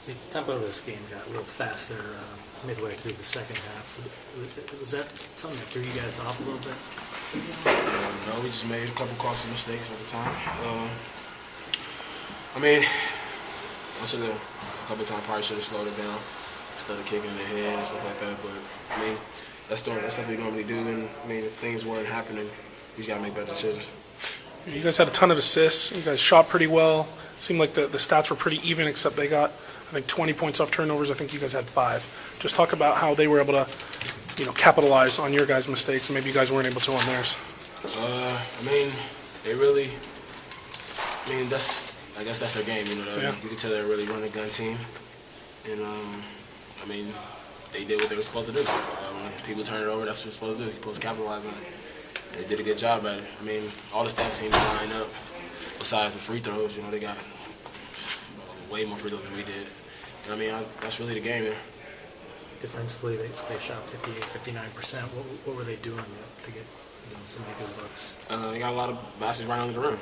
See, the tempo of this game got a little faster midway through the second half. Was that something that threw you guys off a little bit? No, we just made a couple costly mistakes at the time. I mean, I should have, a couple of times, probably should have slowed it down instead of kicking in the head and stuff like that. But, I mean, that's stuff we normally do. And, I mean, if things weren't happening, we just got to make better decisions. You guys had a ton of assists. You guys shot pretty well. Seemed like the stats were pretty even, except they got, I think, 20 points off turnovers. I think you guys had 5. Just talk about how they were able to, capitalize on your guys' mistakes, and maybe you guys weren't able to on theirs. I mean, they really, I guess that's their game, Yeah. You can tell they're a really run-and-gun team. And, I mean, they did what they were supposed to do. When people turn it over, that's what you're supposed to do. You're supposed to capitalize on it. And they did a good job at it. I mean, all the stats seem to line up. Besides the free throws, they got way more free throws than we did. And, I mean, that's really the game there. Defensively, they shot 58, 59%. What were they doing to get so many good looks? They got a lot of baskets right under the rim.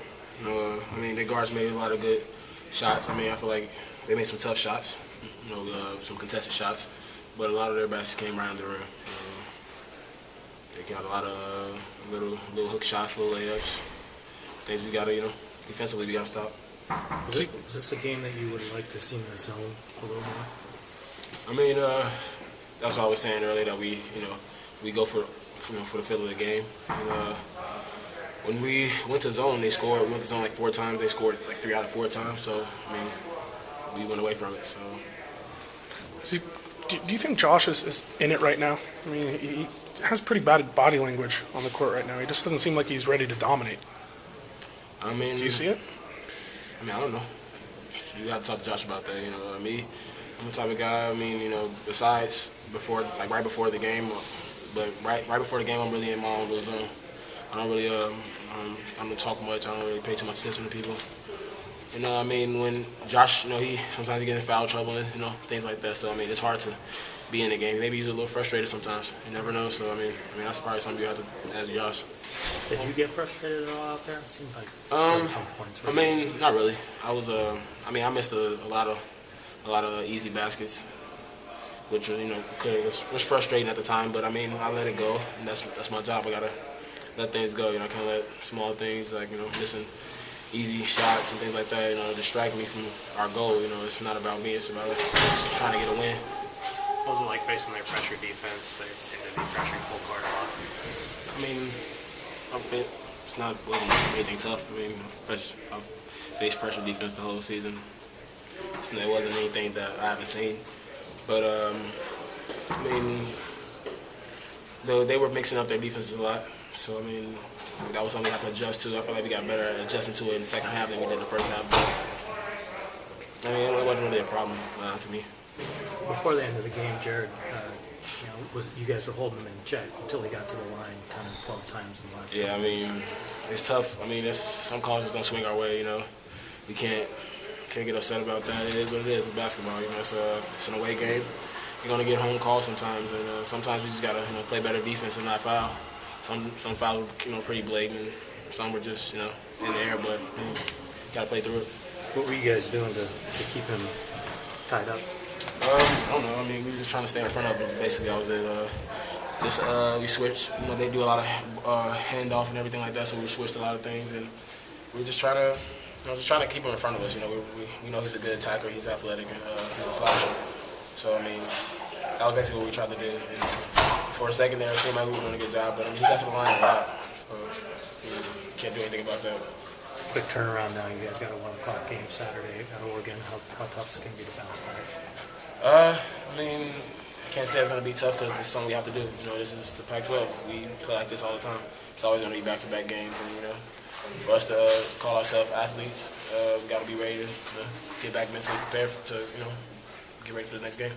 I mean, their guards made a lot of good shots. I mean, I feel like they made some tough shots, some contested shots, but a lot of their baskets came right under the rim. They got a lot of little hook shots, little layups, things we got to, defensively we got to stop. Was this a game that you would like to see in the zone a little more? I mean, that's what I was saying earlier, that we go for the feel of the game. And, when we went to zone, they scored. We went to zone like 4 times. They scored like 3 out of 4 times. So, I mean, we went away from it. So, Do you think Josh is in it right now? I mean, he has pretty bad body language on the court right now. He just doesn't seem like he's ready to dominate. I mean, do you see it? I mean, I don't know. You got to talk to Josh about that. Me, I'm the type of guy. I mean, besides right before the game, but right before the game, I'm really in my own little zone. I don't really, I don't talk much. I don't really pay too much attention to people. I mean, when Josh, sometimes he gets in foul trouble and, things like that. So, I mean, it's hard to be in the game. Maybe he's a little frustrated sometimes. You never know. So, I mean, that's probably something you have to ask Josh. Did you get frustrated at all out there? It seemed like some points. Right? I mean, not really. I was, I missed a lot of easy baskets, which was frustrating at the time. But I mean, I let it go, and that's my job. I gotta let things go. I can't let small things like missing easy shots and things like that distract me from our goal. It's not about me. It's about just trying to get a win. What was it like facing their pressure defense? They seem to be pressuring full court a lot. I mean, it's not really anything tough. I mean, I've faced pressure defense the whole season. It wasn't anything that I haven't seen. But, I mean, they were mixing up their defenses a lot. So, I mean, that was something we had to adjust to. I feel like we got better at adjusting to it in the second half than we did in the first half. But, I mean, it wasn't really a problem to me. Before the end of the game, Jared, you guys were holding him in check until he got to the line 10 or 12 times in the last Yeah, I mean, it's tough. I mean, some calls just don't swing our way, We can't get upset about that. It is what it is. It's basketball, It's an away game. You're going to get home calls sometimes, and sometimes we just got to play better defense and not foul. Some fouls were pretty blatant, and some were just in the air, but got to play through it. What were you guys doing to keep him tied up? I don't know. I mean, we were just trying to stay in front of him. Basically, I was at we switched. They do a lot of handoff and everything like that, so we switched a lot of things, and we were just trying to keep him in front of us. We know he's a good attacker. He's athletic and he's a slasher. So I mean, that was basically what we tried to do. And for a second there, it seemed like we were doing a good job, but he got to the line a lot, so can't do anything about that. Quick turnaround now. You guys got a 1 o'clock game Saturday at Oregon. How tough is it going to be to bounce back? I mean, I can't say it's going to be tough because it's something we have to do. This is the Pac-12. We play like this all the time. It's always going to be back-to-back games, and for us to call ourselves athletes, we got to be ready to get back mentally prepared to get ready for the next game.